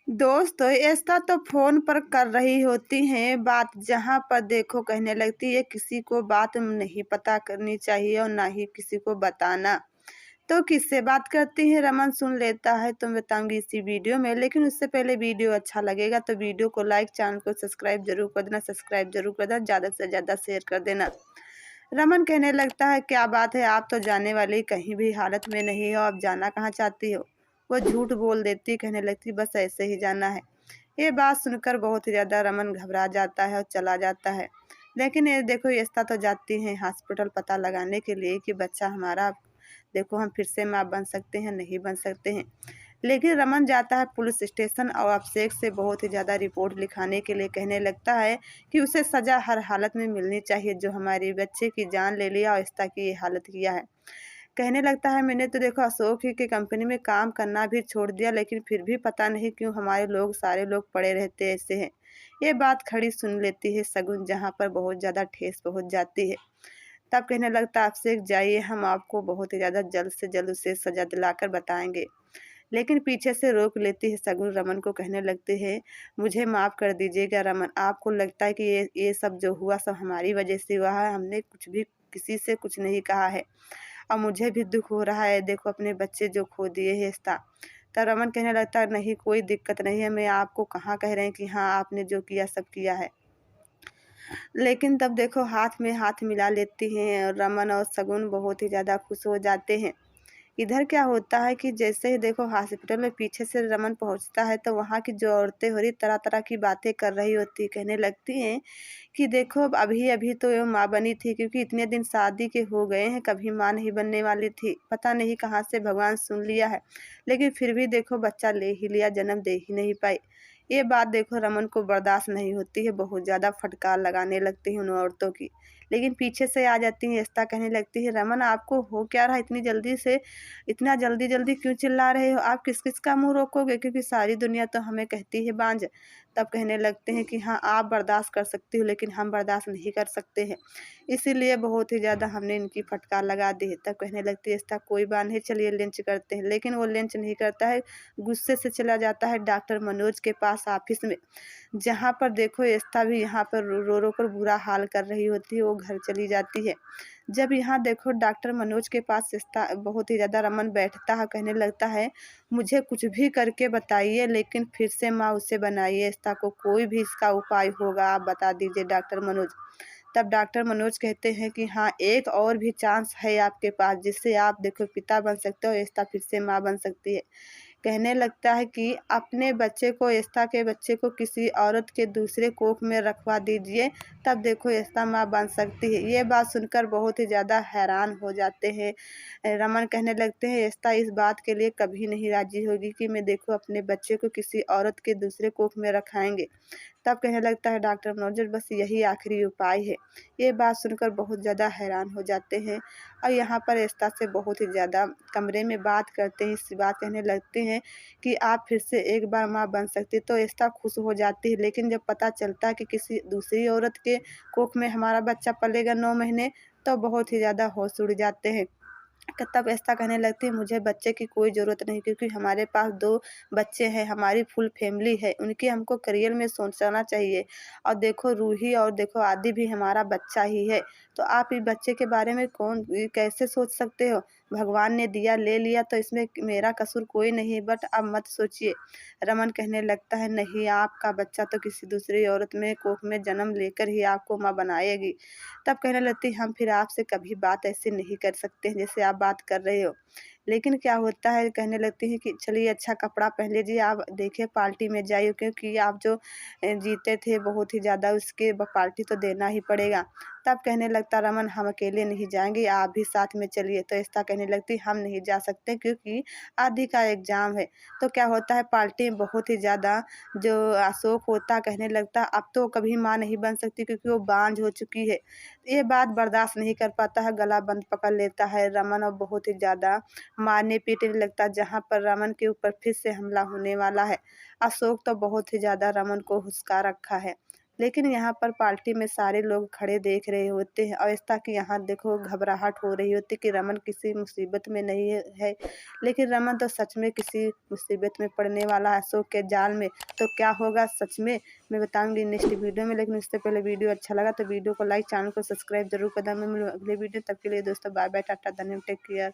दोस्त ऐसा तो फ़ोन पर कर रही होती हैं बात, जहाँ पर देखो कहने लगती है किसी को बात नहीं पता करनी चाहिए और ना ही किसी को बताना। तो किससे बात करती हैं रमन सुन लेता है तो मैं बताऊँगी इसी वीडियो में। लेकिन उससे पहले वीडियो अच्छा लगेगा तो वीडियो को लाइक, चैनल को सब्सक्राइब ज़रूर कर देना, सब्सक्राइब ज़रूर कर देना, ज़्यादा से ज़्यादा शेयर कर देना। रमन कहने लगता है क्या बात है, आप तो जाने वाली कहीं भी हालत में नहीं हो, आप जाना कहाँ चाहती हो? वो झूठ बोल देती, कहने लगती बस ऐसे ही जाना है। ये बात सुनकर बहुत ही ज़्यादा रमन घबरा जाता है और चला जाता है। लेकिन ये देखो यस्ता तो जाती हैं हॉस्पिटल पता लगाने के लिए कि बच्चा हमारा, देखो हम फिर से माँ बन सकते हैं, नहीं बन सकते हैं। लेकिन रमन जाता है पुलिस स्टेशन और अभिषेक से बहुत ही ज़्यादा रिपोर्ट लिखाने के लिए, कहने लगता है कि उसे सज़ा हर हालत में मिलनी चाहिए, जो हमारे बच्चे की जान ले लिया और इस की ये हालत किया है। कहने लगता है मैंने तो देखो अशोक ही की कंपनी में काम करना भी छोड़ दिया, लेकिन फिर भी पता नहीं क्यों हमारे लोग सारे लोग पड़े रहते ऐसे हैं। ये बात खड़ी सुन लेती है शगुन, जहाँ पर बहुत ज़्यादा ठेस पहुँच जाती है। तब कहने लगता अभिषेक जाइए, हम आपको बहुत ही ज़्यादा जल्द से जल्द उसे सज़ा दिलाकर बताएँगे। लेकिन पीछे से रोक लेती है शगुन, रमन को कहने लगती है मुझे माफ़ कर दीजिएगा रमन, आपको लगता है कि ये सब जो हुआ सब हमारी वजह से हुआ है, हमने कुछ भी किसी से कुछ नहीं कहा है और मुझे भी दुख हो रहा है, देखो अपने बच्चे जो खो दिए हैं इसका। तब रमन कहने लगता है नहीं कोई दिक्कत नहीं है, मैं आपको कहाँ कह रहे हैं कि हाँ आपने जो किया सब किया है। लेकिन तब देखो हाथ में हाथ मिला लेती हैं और रमन और शगुन बहुत ही ज़्यादा खुश हो जाते हैं। इधर क्या होता है कि जैसे ही देखो हॉस्पिटल में पीछे से रमन पहुंचता है तो वहाँ की जो औरतें हो रही तरह तरह की बातें कर रही होती, कहने लगती हैं कि देखो अब अभी अभी तो ये माँ बनी थी, क्योंकि इतने दिन शादी के हो गए हैं, कभी माँ नहीं बनने वाली थी, पता नहीं कहाँ से भगवान सुन लिया है, लेकिन फिर भी देखो बच्चा ले ही लिया, जन्म दे ही नहीं पाई। ये बात देखो रमन को बर्दाश्त नहीं होती है, बहुत ज़्यादा फटकार लगाने लगती हैं उन औरतों की। लेकिन पीछे से आ जाती हैं ऐसा, कहने लगती है रमन आपको हो क्या रहा, इतनी जल्दी से इतना जल्दी जल्दी क्यों चिल्ला रहे हो, आप किस किस का मुंह रोकोगे, क्योंकि सारी दुनिया तो हमें कहती है बांझ। तब कहने लगते हैं कि हाँ आप बर्दाश्त कर सकती हो, लेकिन हम बर्दाश्त नहीं कर सकते हैं, इसीलिए बहुत ही ज़्यादा हमने इनकी फटकार लगा दी है। तब कहने लगती है इसका कोई बात नहीं, चलिए लिंच करते हैं। लेकिन वो लिंच नहीं करता है, गुस्से से चला जाता है डॉक्टर मनोज के पास ऑफिस में, जहाँ पर देखो एस्था भी यहाँ पर रो रो कर बुरा हाल कर रही होती है, वो घर चली जाती है। जब यहाँ देखो डॉक्टर मनोज के पास एस्था बहुत ही ज़्यादा रमन बैठता है, कहने लगता है मुझे कुछ भी करके बताइए, लेकिन फिर से माँ उसे बनाइए, एस्था को कोई भी इसका उपाय होगा आप बता दीजिए डॉक्टर मनोज। तब डॉक्टर मनोज कहते हैं कि हाँ एक और भी चांस है आपके पास, जिससे आप देखो पिता बन सकते हो, एस्था फिर से माँ बन सकती है। कहने लगता है कि अपने बच्चे को, एस्था के बच्चे को किसी औरत के दूसरे कोख में रखवा दीजिए, तब देखो एस्था माँ बन सकती है। ये बात सुनकर बहुत ही ज़्यादा हैरान हो जाते हैं रमन, कहने लगते हैं एस्था इस बात के लिए कभी नहीं राजी होगी कि मैं देखो अपने बच्चे को किसी औरत के दूसरे कोख में रखाएंगे। तब कहने लगता है डॉक्टर मनोज बस यही आखिरी उपाय है। ये बात सुनकर बहुत ज़्यादा हैरान हो जाते हैं और यहाँ पर एस्था से बहुत ही ज़्यादा कमरे में बात करते हैं, इस बात कहने लगते हैं कि आप फिर से एक बार माँ बन सकती, तो एस्था खुश हो जाती है। लेकिन जब पता चलता है कि किसी दूसरी औरत के कोख में हमारा बच्चा पलेगा 9 महीने, तो बहुत ही ज़्यादा होश उड़ जाते हैं। तब ऐसा कहने लगती है मुझे बच्चे की कोई ज़रूरत नहीं, क्योंकि हमारे पास 2 बच्चे हैं, हमारी फुल फैमिली है, उनकी हमको करियर में सोचना चाहिए। और देखो रूही और देखो आदि भी हमारा बच्चा ही है, तो आप इस बच्चे के बारे में कैसे सोच सकते हो? भगवान ने दिया ले लिया तो इसमें मेरा कसूर कोई नहीं, बट अब मत सोचिए। रमन कहने लगता है नहीं आपका बच्चा तो किसी दूसरी औरत में कोख में जन्म लेकर ही आपको माँ बनाएगी। तब कहने लगती हम फिर आपसे कभी बात ऐसे नहीं कर सकते हैं जैसे आप बात कर रहे हो। लेकिन क्या होता है, कहने लगती हैं कि चलिए अच्छा कपड़ा पहन लीजिए, आप देखिए पार्टी में जाइए, क्योंकि आप जो जीते थे बहुत ही ज़्यादा, उसके पार्टी तो देना ही पड़ेगा। तब कहने लगता रमन हम अकेले नहीं जाएंगे, आप भी साथ में चलिए। तो ऐसा कहने लगती हम नहीं जा सकते क्योंकि आदि का एग्ज़ाम है। तो क्या होता है पार्टी में बहुत ही ज़्यादा जो अशोक होता, कहने लगता अब तो कभी माँ नहीं बन सकती क्योंकि वो बांझ हो चुकी है। ये बात बर्दाश्त नहीं कर पाता है, गला बंद पकड़ लेता है रमन और बहुत ही ज़्यादा मारने पीटने लगता, जहाँ पर रमन के ऊपर फिर से हमला होने वाला है। अशोक तो बहुत ही ज़्यादा रमन को हुँसका रखा है, लेकिन यहाँ पर पार्टी में सारे लोग खड़े देख रहे होते हैं। अवस्था की यहाँ देखो घबराहट हो रही होती कि रमन किसी मुसीबत में नहीं है, लेकिन रमन तो सच में किसी मुसीबत में पड़ने वाला है अशोक के जाल में। तो क्या होगा सच में मैं बताऊंगी नेक्स्ट वीडियो में। लेकिन उससे पहले वीडियो अच्छा लगा तो वीडियो को लाइक, चैनल को सब्सक्राइब जरूर कर देना। मैं मिलूँ अगले वीडियो, तब के लिए दोस्तों बाय बाय, टाटा, धन्यवाद, टेक केयर।